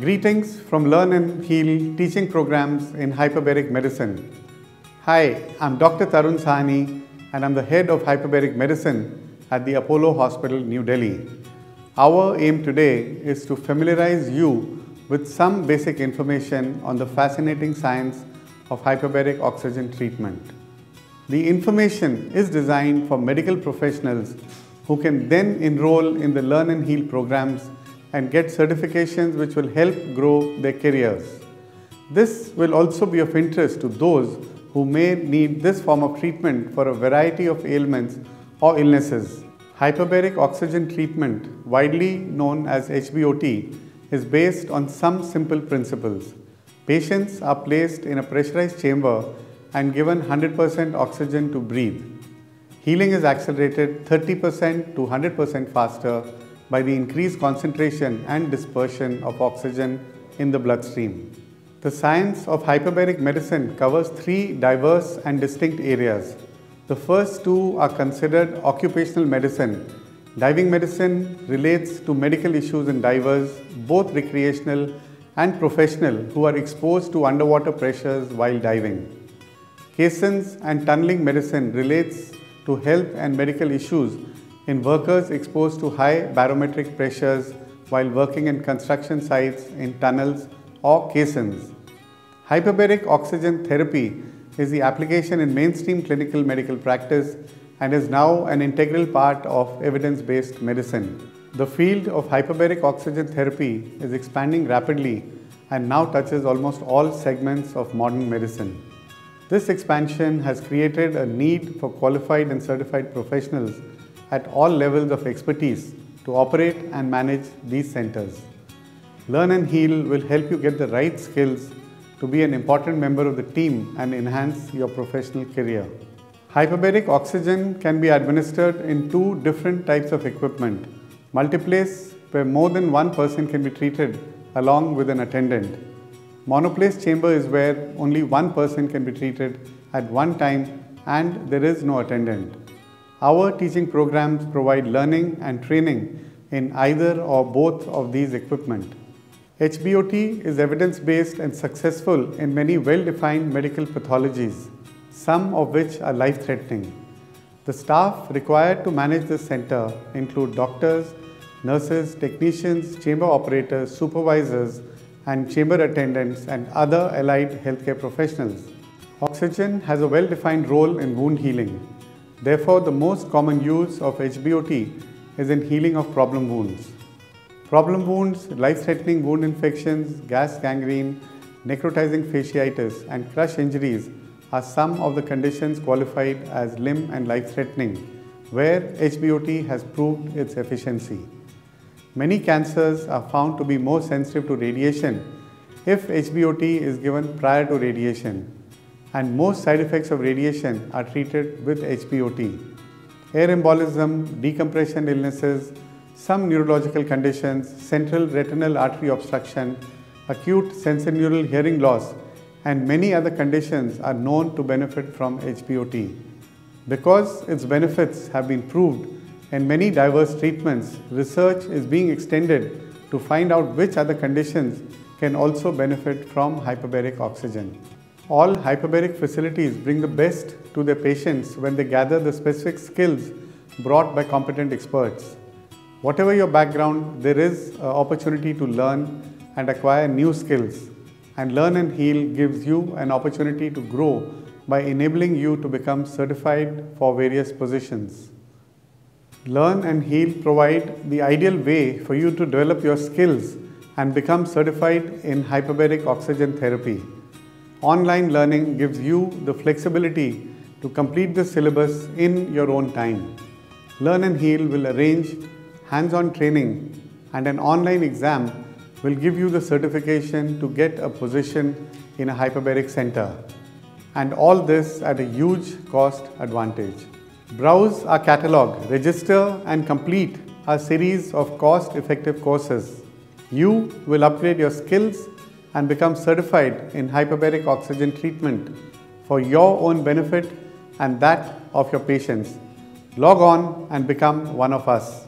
Greetings from Learn and Heal teaching programs in hyperbaric medicine. Hi, I'm Dr. Tarun Sahni and I'm the head of hyperbaric medicine at the Apollo Hospital, New Delhi. Our aim today is to familiarize you with some basic information on the fascinating science of hyperbaric oxygen treatment. The information is designed for medical professionals who can then enroll in the Learn and Heal programs and get certifications which will help grow their careers. This will also be of interest to those who may need this form of treatment for a variety of ailments or illnesses. Hyperbaric oxygen treatment, widely known as HBOT, is based on some simple principles. Patients are placed in a pressurized chamber and given 100% oxygen to breathe. Healing is accelerated 30% to 100% faster by the increased concentration and dispersion of oxygen in the bloodstream. The science of hyperbaric medicine covers three diverse and distinct areas. The first two are considered occupational medicine. Diving medicine relates to medical issues in divers, both recreational and professional, who are exposed to underwater pressures while diving. Caissons and tunneling medicine relates to health and medical issues in workers exposed to high barometric pressures while working in construction sites, in tunnels or caissons. Hyperbaric oxygen therapy is the application in mainstream clinical medical practice and is now an integral part of evidence-based medicine. The field of hyperbaric oxygen therapy is expanding rapidly and now touches almost all segments of modern medicine. This expansion has created a need for qualified and certified professionals at all levels of expertise to operate and manage these centers. Learn and Heal will help you get the right skills to be an important member of the team and enhance your professional career. Hyperbaric oxygen can be administered in two different types of equipment. Multiplace, where more than one person can be treated along with an attendant. Monoplace chamber is where only one person can be treated at one time and there is no attendant. Our teaching programs provide learning and training in either or both of these equipment. HBOT is evidence-based and successful in many well-defined medical pathologies, some of which are life-threatening. The staff required to manage this center include doctors, nurses, technicians, chamber operators, supervisors, and chamber attendants and other allied healthcare professionals. Oxygen has a well-defined role in wound healing. Therefore, the most common use of HBOT is in healing of problem wounds. Problem wounds, life-threatening wound infections, gas gangrene, necrotizing fasciitis, and crush injuries are some of the conditions qualified as limb and life-threatening, where HBOT has proved its efficiency. Many cancers are found to be more sensitive to radiation if HBOT is given prior to radiation, and most side effects of radiation are treated with HBOT. Air embolism, decompression illnesses, some neurological conditions, central retinal artery obstruction, acute sensorineural hearing loss, and many other conditions are known to benefit from HBOT. Because its benefits have been proved in many diverse treatments, research is being extended to find out which other conditions can also benefit from hyperbaric oxygen. All hyperbaric facilities bring the best to their patients when they gather the specific skills brought by competent experts. Whatever your background, there is an opportunity to learn and acquire new skills. And Learn and Heal gives you an opportunity to grow by enabling you to become certified for various positions. Learn and Heal provide the ideal way for you to develop your skills and become certified in hyperbaric oxygen therapy. Online learning gives you the flexibility to complete the syllabus in your own time. Learn and Heal will arrange hands-on training and an online exam will give you the certification to get a position in a hyperbaric center. And all this at a huge cost advantage. Browse our catalog, register and complete a series of cost-effective courses. You will upgrade your skills and become certified in hyperbaric oxygen treatment for your own benefit and that of your patients. Log on and become one of us.